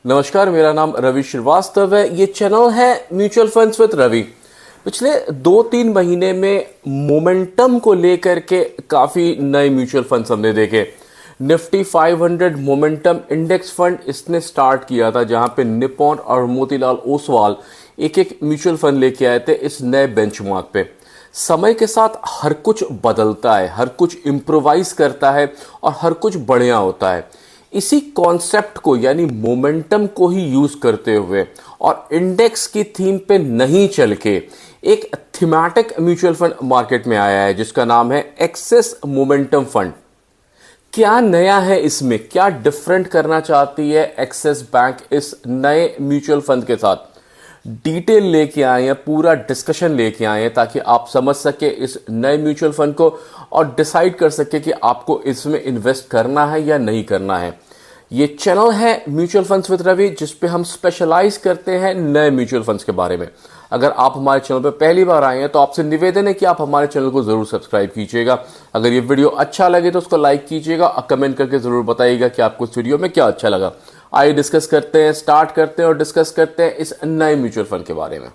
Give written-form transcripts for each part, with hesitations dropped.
नमस्कार, मेरा नाम रवि श्रीवास्तव है। ये चैनल है म्यूचुअल फंड्स विद रवि। पिछले 2-3 महीने में मोमेंटम को लेकर के काफी नए म्यूचुअल फंड्स हमने देखे। निफ्टी 500 मोमेंटम इंडेक्स फंड इसने स्टार्ट किया था, जहां पे निप्पॉन और मोतीलाल ओसवाल एक एक म्यूचुअल फंड लेके आए थे इस नए बेंचमार्क पे। समय के साथ हर कुछ बदलता है, हर कुछ इम्प्रोवाइज करता है और हर कुछ बढ़िया होता है। इसी कॉन्सेप्ट को यानी मोमेंटम को ही यूज करते हुए और इंडेक्स की थीम पे नहीं चल के एक थीमेटिक म्यूचुअल फंड मार्केट में आया है जिसका नाम है एक्सेस मोमेंटम फंड। क्या नया है इसमें, क्या डिफरेंट करना चाहती है एक्सिस बैंक इस नए म्यूचुअल फंड के साथ, डिटेल लेके आए हैं, पूरा डिस्कशन लेके आए हैं ताकि आप समझ सके इस नए म्यूचुअल फंड को और डिसाइड कर सके कि आपको इसमें इन्वेस्ट करना है या नहीं करना है। ये चैनल है म्यूचुअल फंड्स विद रवि, जिसपे हम स्पेशलाइज करते हैं नए म्यूचुअल फंड्स के बारे में। अगर आप हमारे चैनल पर पहली बार आए हैं तो आपसे निवेदन है कि आप हमारे चैनल को जरूर सब्सक्राइब कीजिएगा। अगर ये वीडियो अच्छा लगे तो उसको लाइक कीजिएगा और कमेंट करके जरूर बताइएगा कि आपको इस वीडियो में क्या अच्छा लगा। आइए डिस्कस करते हैं, स्टार्ट करते हैं और डिस्कस करते हैं इस नए म्यूचुअल फंड के बारे में।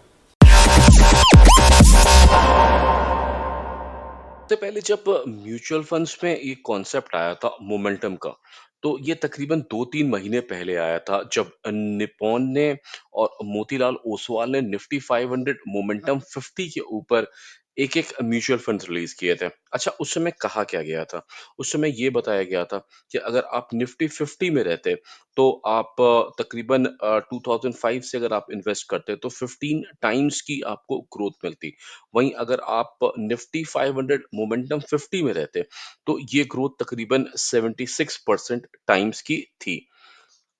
सबसे पहले जब म्यूचुअल फंड्स में ये कॉन्सेप्ट आया था मोमेंटम का, तो ये तकरीबन 2-3 महीने पहले आया था जब निप्पॉन ने और मोतीलाल ओसवाल ने निफ्टी 500 मोमेंटम 50 के ऊपर एक एक म्यूचुअल फंड रिलीज किए थे। अच्छा, उस समय कहा क्या गया था? उस समय ये बताया गया था कि अगर आप निफ्टी 50 में रहते तो आप तकरीबन 2005 से अगर आप इन्वेस्ट करते तो 15 टाइम्स की आपको ग्रोथ मिलती। वहीं अगर आप निफ्टी 500 मोमेंटम 50 में रहते तो ये ग्रोथ तकरीबन 76% टाइम्स की थी।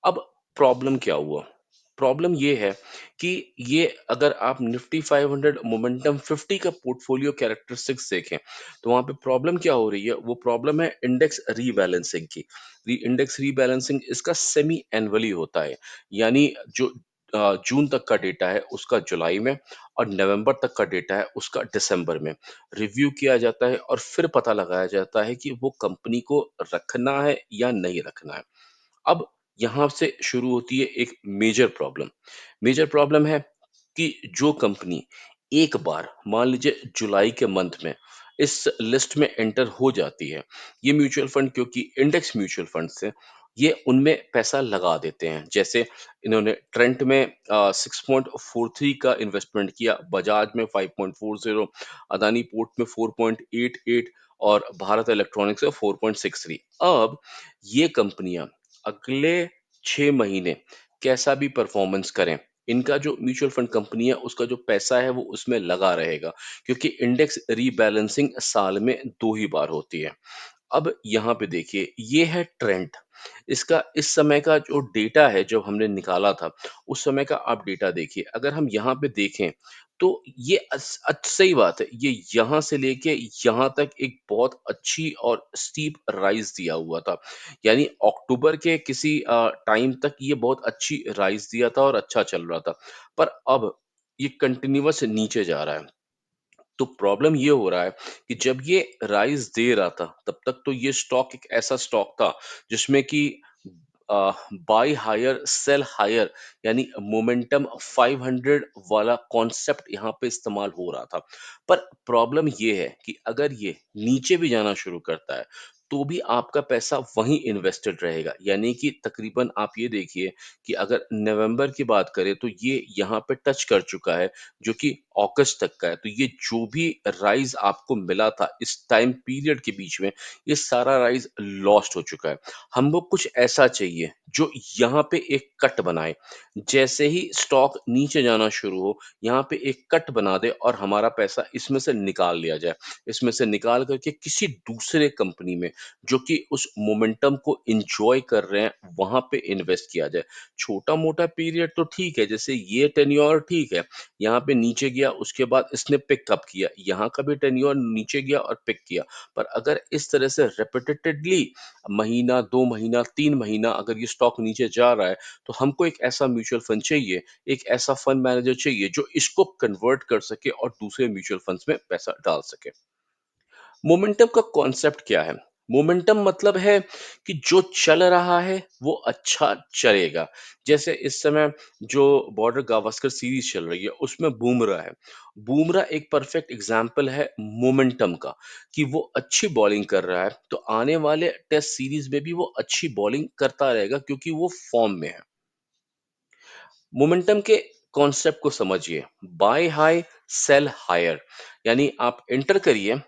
अब प्रॉब्लम क्या हुआ? प्रॉब्लम ये है कि ये अगर आप निफ्टी 500 मोमेंटम 50 का पोर्टफोलियो कैरेक्टरिस्टिक्स देखें तो वहां पे प्रॉब्लम क्या हो रही है? वो प्रॉब्लम है इंडेक्स रीबैलेंसिंग की। इंडेक्स रीबैलेंसिंग इसका सेमी एनुअली होता है, यानी जो जून तक का डेटा है उसका जुलाई में और नवंबर तक का डेटा है उसका दिसंबर में रिव्यू किया जाता है और फिर पता लगाया जाता है कि वो कंपनी को रखना है या नहीं रखना है। अब यहाँ से शुरू होती है एक मेजर प्रॉब्लम। मेजर प्रॉब्लम है कि जो कंपनी एक बार मान लीजिए जुलाई के मंथ में इस लिस्ट में एंटर हो जाती है, ये म्यूचुअल फंड क्योंकि इंडेक्स म्यूचुअल फंड से ये उनमें पैसा लगा देते हैं। जैसे इन्होंने ट्रेंट में 6.43 का इन्वेस्टमेंट किया, बजाज में 5.40, अदानी पोर्ट में 4.88 और भारत इलेक्ट्रॉनिक्स में 4.63। अब ये कंपनियां अगले 6 महीने कैसा भी परफॉर्मेंस करें, इनका जो म्यूचुअल फंड कंपनी है उसका जो पैसा है वो उसमें लगा रहेगा, क्योंकि इंडेक्स रीबैलेंसिंग साल में 2 ही बार होती है। अब यहाँ पे देखिए ये है ट्रेंड। इसका इस समय का जो डेटा है जो हमने निकाला था, उस समय का आप डेटा देखिए। अगर हम यहाँ पे देखें तो ये सही बात है, ये यहाँ से लेके यहाँ तक एक बहुत अच्छी और स्टीप राइज दिया हुआ था। यानी अक्टूबर के किसी टाइम तक ये बहुत अच्छी राइज दिया था और अच्छा चल रहा था। पर अब ये कंटिन्यूअस नीचे जा रहा है। तो प्रॉब्लम ये हो रहा है कि जब ये राइज दे रहा था तब तक तो ये स्टॉक एक ऐसा स्टॉक था जिसमें कि बाय हायर सेल हायर, यानी मोमेंटम 500 वाला कॉन्सेप्ट यहाँ पे इस्तेमाल हो रहा था। पर प्रॉब्लम ये है कि अगर ये नीचे भी जाना शुरू करता है तो भी आपका पैसा वहीं इन्वेस्टेड रहेगा। यानी कि तकरीबन आप ये देखिए कि अगर नवंबर की बात करें तो ये यहाँ पे टच कर चुका है, जो कि अगस्त तक का है। तो ये जो भी राइज आपको मिला था इस टाइम पीरियड के बीच में, ये सारा राइज लॉस्ट हो चुका है। हमको कुछ ऐसा चाहिए जो यहाँ पे एक कट बनाए। जैसे ही स्टॉक नीचे जाना शुरू हो, यहाँ पे एक कट बना दे और हमारा पैसा इसमें से निकाल लिया जाए। इसमें से निकाल करके किसी दूसरे कंपनी में जो कि उस मोमेंटम को एंजॉय कर रहे हैं वहां पे इन्वेस्ट किया जाए। छोटा मोटा पीरियड तो ठीक है, जैसे ये टेन्योर ठीक है, यहाँ पे नीचे गया उसके बाद इसने पिकअप किया, यहाँ का भी टेन्योर नीचे गया और पिक किया। पर अगर इस तरह से रिपीटेडली महीना 2 महीना 3 महीना अगर ये स्टॉक नीचे जा रहा है तो हमको एक ऐसा म्यूचुअल फंड चाहिए, एक ऐसा फंड मैनेजर चाहिए जो इसको कन्वर्ट कर सके और दूसरे म्यूचुअल फंड्स में पैसा डाल सके। मोमेंटम का कॉन्सेप्ट क्या है? मोमेंटम मतलब है कि जो चल रहा है वो अच्छा चलेगा। जैसे इस समय जो बॉर्डर गावस्कर सीरीज चल रही है उसमें बुमराह है। बुमराह एक परफेक्ट एग्जाम्पल है मोमेंटम का कि वो अच्छी बॉलिंग कर रहा है तो आने वाले टेस्ट सीरीज में भी वो अच्छी बॉलिंग करता रहेगा क्योंकि वो फॉर्म में है। मोमेंटम के कॉन्सेप्ट को समझिए। बाय हाई सेल हायर, यानी आप एंटर करिए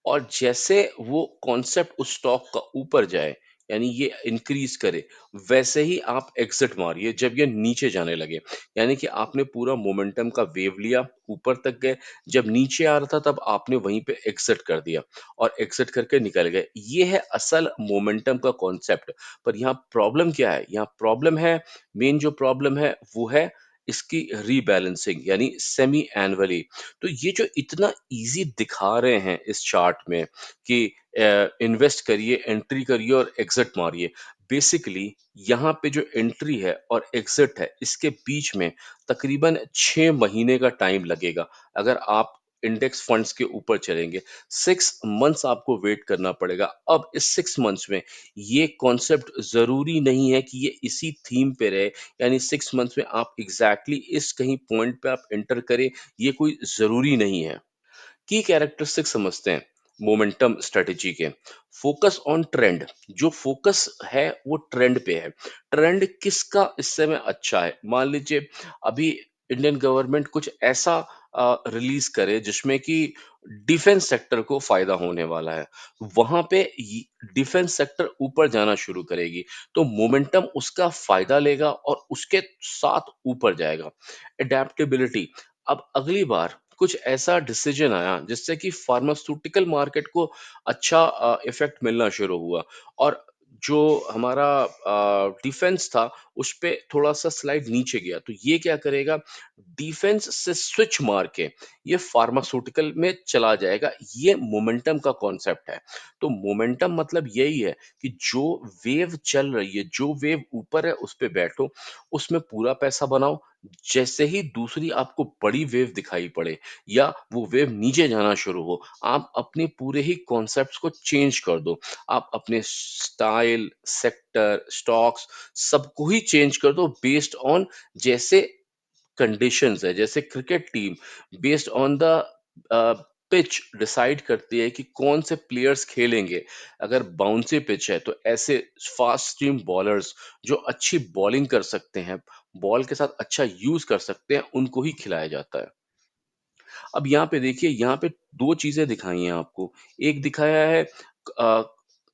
और जैसे वो कॉन्सेप्ट उस स्टॉक का ऊपर जाए यानी ये इंक्रीज करे, वैसे ही आप एग्जिट मारिए जब ये नीचे जाने लगे। यानी कि आपने पूरा मोमेंटम का वेव लिया, ऊपर तक गए, जब नीचे आ रहा था तब आपने वहीं पे एग्जिट कर दिया और एग्जिट करके निकल गए। ये है असल मोमेंटम का कॉन्सेप्ट। पर यहाँ प्रॉब्लम क्या है? यहाँ प्रॉब्लम है, मेन जो प्रॉब्लम है वो है इसकी रीबैलेंसिंग यानी सेमी एनुअली। तो ये जो इतना इजी दिखा रहे हैं इस चार्ट में कि इन्वेस्ट करिए, एंट्री करिए और एग्जिट मारिए, बेसिकली यहाँ पे जो एंट्री है और एग्जिट है इसके बीच में तकरीबन 6 महीने का टाइम लगेगा अगर आप इंडेक्स फंड्स के ऊपर चलेंगे। 6 मंथ्स आपको वेट करना पड़ेगा। अब इस 6 मंथ्स में ये कॉन्सेप्ट जरूरी नहीं है कि ये इसी थीम पे रहे, यानी 6 मंथ्स में आप एग्जैक्टली इस कहीं पॉइंट पे आप एंटर करें, ये कोई जरूरी नहीं है। की कैरेक्टरिस्टिक समझते हैं मोमेंटम स्ट्रेटेजी के। फोकस ऑन ट्रेंड, जो फोकस है वो ट्रेंड पे है। ट्रेंड किसका इस समय अच्छा है? मान लीजिए अभी इंडियन गवर्नमेंट कुछ ऐसा रिलीज करे जिसमें कि डिफेंस सेक्टर को फायदा होने वाला है, वहां पे डिफेंस सेक्टर ऊपर जाना शुरू करेगी तो मोमेंटम उसका फायदा लेगा और उसके साथ ऊपर जाएगा। एडेप्टेबिलिटी, अब अगली बार कुछ ऐसा डिसीजन आया जिससे कि फार्मास्यूटिकल मार्केट को अच्छा इफेक्ट मिलना शुरू हुआ और जो हमारा डिफेंस था उस पे थोड़ा सा स्लाइड नीचे गया, तो ये क्या करेगा, डिफेंस से स्विच मार के ये फार्मास्यूटिकल में चला जाएगा। ये मोमेंटम का कॉन्सेप्ट है। तो मोमेंटम मतलब यही है कि जो वेव चल रही है, जो वेव ऊपर है उस पे बैठो, उसमें पूरा पैसा बनाओ। जैसे ही दूसरी आपको बड़ी वेव दिखाई पड़े या वो वेव नीचे जाना शुरू हो, आप अपने पूरे ही कॉन्सेप्ट्स को चेंज कर दो। आप अपने स्टाइल, सेक्टर, स्टॉक्स सबको ही चेंज कर दो बेस्ड ऑन जैसे कंडीशंस है। जैसे cricket team based on the pitch decide करती है कि कौन से प्लेयर्स खेलेंगे। अगर बाउंसी पिच है तो ऐसे फास्ट स्ट्रीम बॉलर्स जो अच्छी बॉलिंग कर सकते हैं, बॉल के साथ अच्छा यूज कर सकते हैं, उनको ही खिलाया जाता है। अब यहाँ पे देखिए, यहाँ पे दो चीजें दिखाई हैं आपको। एक दिखाया है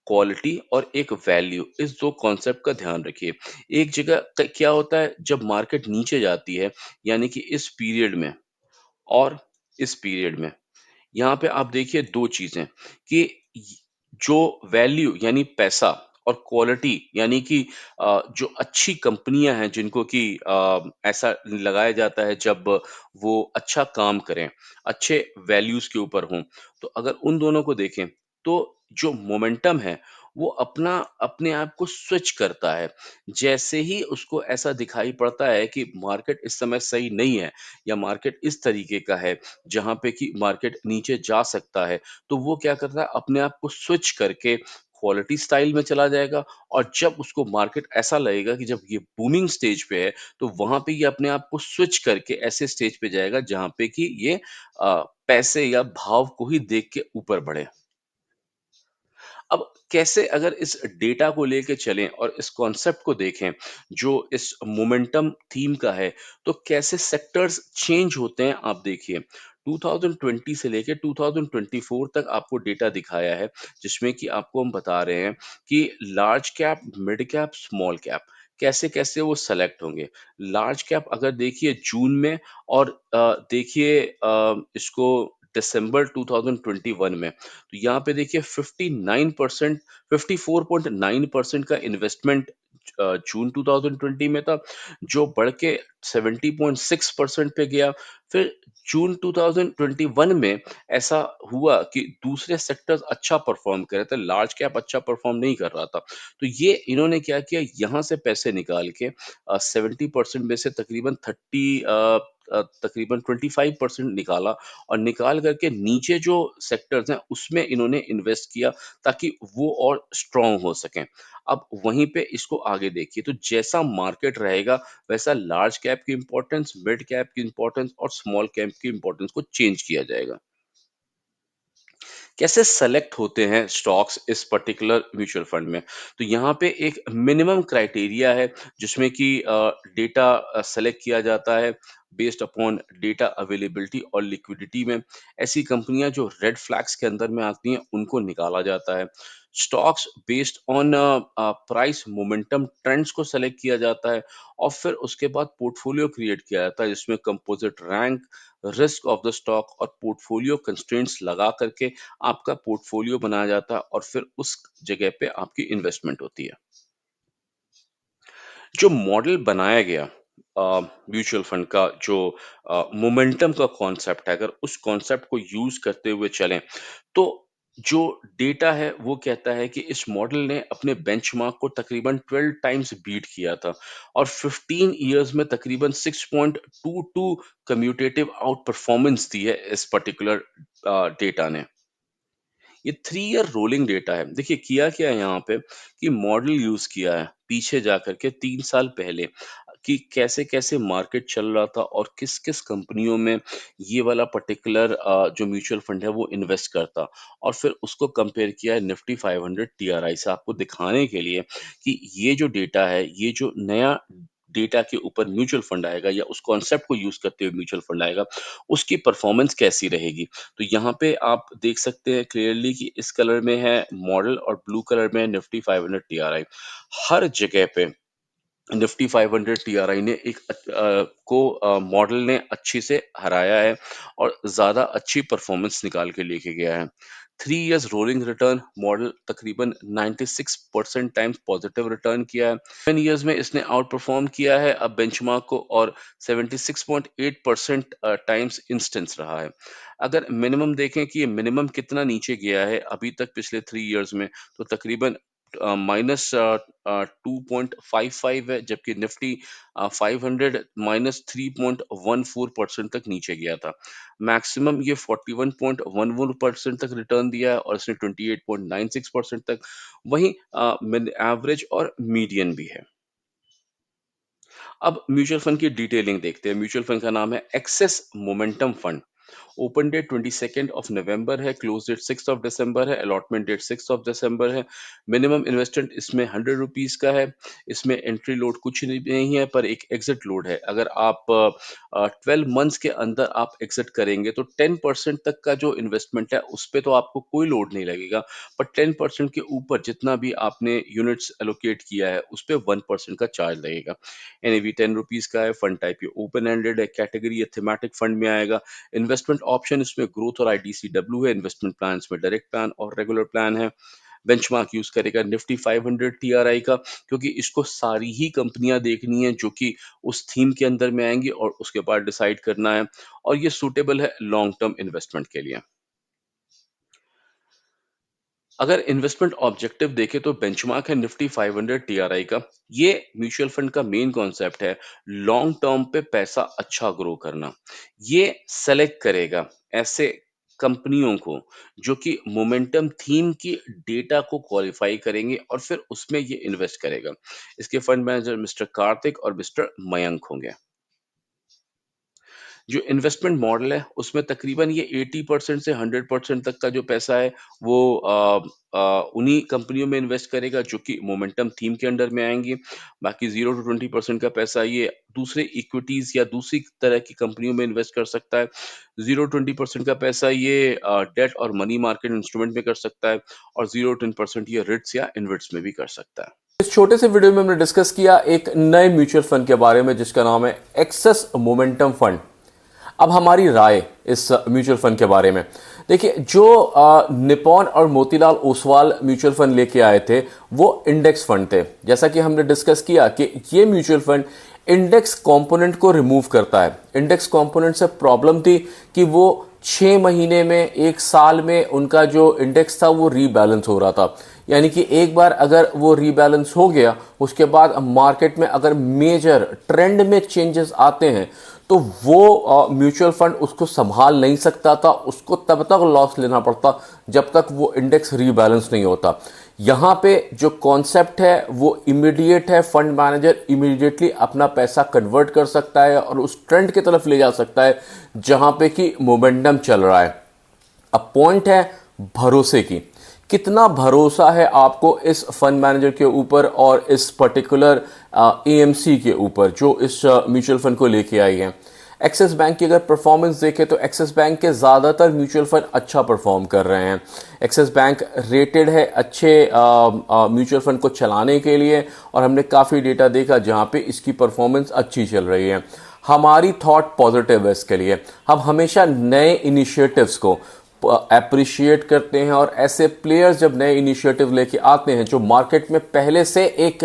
क्वालिटी और एक वैल्यू। इस दो कॉन्सेप्ट का ध्यान रखिए। एक जगह क्या होता है जब मार्केट नीचे जाती है, यानी कि इस पीरियड में और इस पीरियड में, यहाँ पे आप देखिए 2 चीज़ें कि य जो वैल्यू यानी पैसा और क्वालिटी यानी कि जो अच्छी कंपनियाँ हैं जिनको कि ऐसा लगाया जाता है जब वो अच्छा काम करें, अच्छे वैल्यूज़ के ऊपर हों। तो अगर उन दोनों को देखें, तो जो मोमेंटम है, वो अपने आप को स्विच करता है। जैसे ही उसको ऐसा दिखाई पड़ता है कि मार्केट इस समय सही नहीं है या मार्केट इस तरीके का है जहाँ पे कि मार्केट नीचे जा सकता है, तो वो क्या करता है अपने आप को स्विच करके क्वालिटी स्टाइल में चला जाएगा और जब उसको मार्केट ऐसा लगेगा कि जब ये बूमिंग स्टेज पे है, तो वहाँ पे ये अपने आप को स्विच करके ऐसे स्टेज पे जाएगा जहाँ पे कि ये पैसे या भाव को ही देख के ऊपर बढ़े। अब कैसे अगर इस डेटा को लेके चलें और इस कॉन्सेप्ट को देखें जो इस मोमेंटम थीम का है, तो कैसे सेक्टर्स चेंज होते हैं आप देखिए। 2020 से लेके 2024 तक आपको डेटा दिखाया है जिसमें कि आपको हम बता रहे हैं कि large cap, mid cap, small cap कैसे कैसे वो सेलेक्ट होंगे। लार्ज कैप अगर देखिए जून में और देखिए इसको दिसंबर 2021 में, तो यहाँ पे देखिए 59%, 54.9% का इन्वेस्टमेंट जून 2020 में था, जो बढ़ के 70.6% पे गया। फिर जून 2021 में ऐसा हुआ कि दूसरे सेक्टर्स अच्छा परफॉर्म कर रहे थे, लार्ज कैप अच्छा परफॉर्म नहीं कर रहा था। तो ये इन्होंने क्या किया, यहाँ से पैसे निकाल के 70% में से तकरीबन 30 तकरीबन 25% निकाला और निकाल करके नीचे जो सेक्टर्स हैं उसमें इन्होंने इन्वेस्ट किया ताकि वो और स्ट्रॉन्ग हो सकें। अब वहीं पे इसको आगे देखिए तो जैसा मार्केट रहेगा वैसा लार्ज कैप की इम्पोर्टेंस, मिड कैप की इम्पोर्टेंस और स्मॉल कैप की इम्पोर्टेंस को चेंज किया जाएगा। कैसे सेलेक्ट होते हैं स्टॉक्स इस पर्टिकुलर म्यूचुअल फंड में? तो यहाँ पे एक मिनिमम क्राइटेरिया है जिसमें कि डेटा सेलेक्ट किया जाता है बेस्ड अपॉन डेटा अवेलेबिलिटी और लिक्विडिटी में। ऐसी कंपनियां जो रेड फ्लैग्स के अंदर में आती हैं उनको निकाला जाता है। Stocks based on price momentum trends को सेलेक्ट किया जाता है और फिर उसके बाद पोर्टफोलियो क्रिएट किया जाता है जिसमें composite rank, risk of the stock और पोर्टफोलियो कंस्ट्रेंट्स लगा करके आपका पोर्टफोलियो बनाया जाता है और फिर उस जगह पे आपकी इन्वेस्टमेंट होती है। जो मॉडल बनाया गया म्यूचुअल फंड का जो मोमेंटम का कॉन्सेप्ट है, अगर उस कॉन्सेप्ट को यूज़ करते हुए चलें, तो जो डेटा है वो कहता है कि इस मॉडल ने अपने बेंचमार्क को तकरीबन 12 टाइम्स बीट किया था और 15 इयर्स में तकरीबन 6.22 कम्यूटेटिव आउट परफॉर्मेंस दी है इस पर्टिकुलर डेटा ने। ये 3 ईयर रोलिंग डेटा है। देखिए किया क्या है यहाँ पे कि मॉडल यूज़ किया है पीछे जा कर के 3 साल पहले कि कैसे-कैसे मार्केट चल रहा था और किस-किस कंपनियों में ये वाला पर्टिकुलर जो म्यूचुअल फंड है वो इन्वेस्ट करता और फिर उसको कंपेयर किया है निफ्टी 500 टीआरआई से आपको दिखाने के लिए कि ये जो डेटा है, ये जो नया डेटा के ऊपर म्यूचुअल फंड आएगा या उस कॉन्सेप्ट को यूज़ करते हुए म्यूचुअल फंड आएगा, उसकी परफॉर्मेंस कैसी रहेगी। तो यहाँ पे आप देख सकते हैं क्लियरली कि इस कलर में है मॉडल और ब्लू कलर में है निफ्टी 500 टीआरआई। हर जगह पे निफ्टी 500 टीआरआई ने मॉडल ने अच्छे से हराया है और ज़्यादा अच्छी परफॉर्मेंस निकाल के लेके गया है। 3 इयर्स रोलिंग रिटर्न मॉडल तकरीबन 96% टाइम्स पॉजिटिव रिटर्न किया है। 7 इयर्स में इसने आउट परफॉर्म किया है अब बेंचमार्क को और 76.8% टाइम्स इंस्टेंस रहा है। अगर मिनिमम देखें कि ये मिनिमम कितना नीचे गया है अभी तक पिछले 3 इयर्स में तो तकरीबन माइनस 2.55 है जबकि निफ्टी 500 माइनस 3.14% तक नीचे गया था। मैक्सिमम ये 41.11% तक रिटर्न दिया है और इसने 28.96% तक। वहीं एवरेज और मीडियन भी है। अब म्यूचुअल फंड की डिटेलिंग देखते हैं। म्यूचुअल फंड का नाम है excess momentum fund. Open date 22 of November है, क्लोज डेट 6 ऑफ दिसंबर है, अलॉटमेंट डेट 6 ऑफ दिसंबर है। मिनिमम इन्वेस्टमेंट इसमें 100 रुपीस का है। इसमें एंट्री लोड कुछ नहीं है पर एक एग्जिट लोड है। अगर आप 12 मंथ्स के अंदर आप एग्जिट करेंगे तो 10% तक का जो इन्वेस्टमेंट है उस पे तो आपको कोई लोड नहीं लगेगा, पर 10% के ऊपर जितना भी आपने यूनिट्स एलोकेट किया है उस पे 1% का चार्ज लगेगा। एनएवी 10 रुपीस का है। फंड टाइप ये ओपन एंडेड है। कैटेगरी ये थीमेटिक फंड में आएगा। इन्वेस्टमेंट ऑप्शन इसमें ग्रोथ और आईडीसीडब्ल्यू है। इन्वेस्टमेंट प्लान इसमें डायरेक्ट प्लान और रेगुलर प्लान है। बेंचमार्क यूज करेगा निफ्टी 500 टीआरआई का क्योंकि इसको सारी ही कंपनियां देखनी है जो कि उस थीम के अंदर में आएंगी और उसके बाद डिसाइड करना है और ये सूटेबल है लॉन्ग टर्म इन्वेस्टमेंट के लिए। अगर इन्वेस्टमेंट ऑब्जेक्टिव देखें तो बेंचमार्क है निफ्टी 500 टीआरआई का। ये म्यूचुअल फंड का मेन कॉन्सेप्ट है लॉन्ग टर्म पे पैसा अच्छा ग्रो करना। ये सेलेक्ट करेगा ऐसे कंपनियों को जो कि मोमेंटम थीम की डेटा को क्वालिफाई करेंगे और फिर उसमें ये इन्वेस्ट करेगा। इसके फंड मैनेजर मिस्टर कार्तिक और मिस्टर मयंक होंगे। जो इन्वेस्टमेंट मॉडल है उसमें तकरीबन ये 80% से 100% तक का जो पैसा है वो उन्हीं कंपनियों में इन्वेस्ट करेगा जो कि मोमेंटम थीम के अंडर में आएंगी। बाकी 0 to 20% का पैसा ये दूसरे इक्विटीज या दूसरी तरह की कंपनियों में इन्वेस्ट कर सकता है। 0 to 20% का पैसा ये डेट और मनी मार्केट इंस्ट्रूमेंट में कर सकता है और 0 to 10% ये रिट्स या इन्वेट्स में भी कर सकता है। इस छोटे से वीडियो में हमने डिस्कस किया एक नए म्यूचुअल फंड के बारे में जिसका नाम है एक्सेस मोमेंटम फंड। अब हमारी राय इस म्यूचुअल फंड के बारे में देखिए, जो निपॉन और मोतीलाल ओसवाल म्यूचुअल फंड लेके आए थे वो इंडेक्स फंड थे। जैसा कि हमने डिस्कस किया कि ये म्यूचुअल फंड इंडेक्स कंपोनेंट को रिमूव करता है। इंडेक्स कंपोनेंट से प्रॉब्लम थी कि वो 6 महीने में, एक साल में उनका जो इंडेक्स था वो रीबैलेंस हो रहा था। यानी कि एक बार अगर वो रीबैलेंस हो गया, उसके बाद मार्केट में अगर मेजर ट्रेंड में चेंजेस आते हैं तो वो म्यूचुअल फंड उसको संभाल नहीं सकता था, उसको तब तक लॉस लेना पड़ता जब तक वो इंडेक्स रीबैलेंस नहीं होता। यहां पे जो कॉन्सेप्ट है वो इमीडिएट है, फंड मैनेजर इमीडिएटली अपना पैसा कन्वर्ट कर सकता है और उस ट्रेंड की तरफ ले जा सकता है जहां पे कि मोमेंटम चल रहा है। अब पॉइंट है भरोसे की, कितना भरोसा है आपको इस फंड मैनेजर के ऊपर और इस पर्टिकुलर एएमसी के ऊपर जो इस म्यूचुअल फंड को लेके आई है। एक्सिस बैंक की अगर परफॉर्मेंस देखें तो एक्सिस बैंक के ज़्यादातर म्यूचुअल फंड अच्छा परफॉर्म कर रहे हैं। एक्सिस बैंक रेटेड है अच्छे म्यूचुअल फंड को चलाने के लिए और हमने काफ़ी डेटा देखा जहां पे इसकी परफॉर्मेंस अच्छी चल रही है। हमारी थॉट पॉजिटिव है इसके लिए। हम हमेशा नए इनिशिएटिव्स को अप्रिशिएट करते हैं और ऐसे प्लेयर्स जब नए इनिशिएटिव लेके आते हैं जो मार्केट में पहले से एक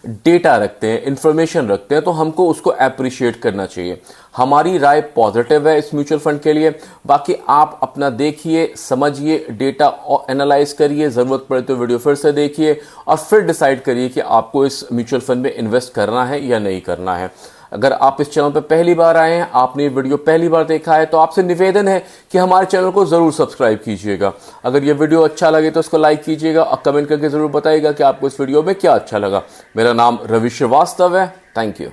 डेटा रखते हैं, इंफॉर्मेशन रखते हैं, तो हमको उसको अप्रिशिएट करना चाहिए। हमारी राय पॉजिटिव है इस म्यूचुअल फंड के लिए। बाकी आप अपना देखिए, समझिए, डेटा एनालाइज करिए, जरूरत पड़े तो वीडियो फिर से देखिए और फिर डिसाइड करिए कि आपको इस म्यूचुअल फंड में इन्वेस्ट करना है या नहीं करना है। अगर आप इस चैनल पर पहली बार आए हैं, आपने वीडियो पहली बार देखा है, तो आपसे निवेदन है कि हमारे चैनल को जरूर सब्सक्राइब कीजिएगा। अगर ये वीडियो अच्छा लगे तो इसको लाइक कीजिएगा और कमेंट करके जरूर बताइएगा कि आपको इस वीडियो में क्या अच्छा लगा। मेरा नाम रवि श्रीवास्तव है। Thank you.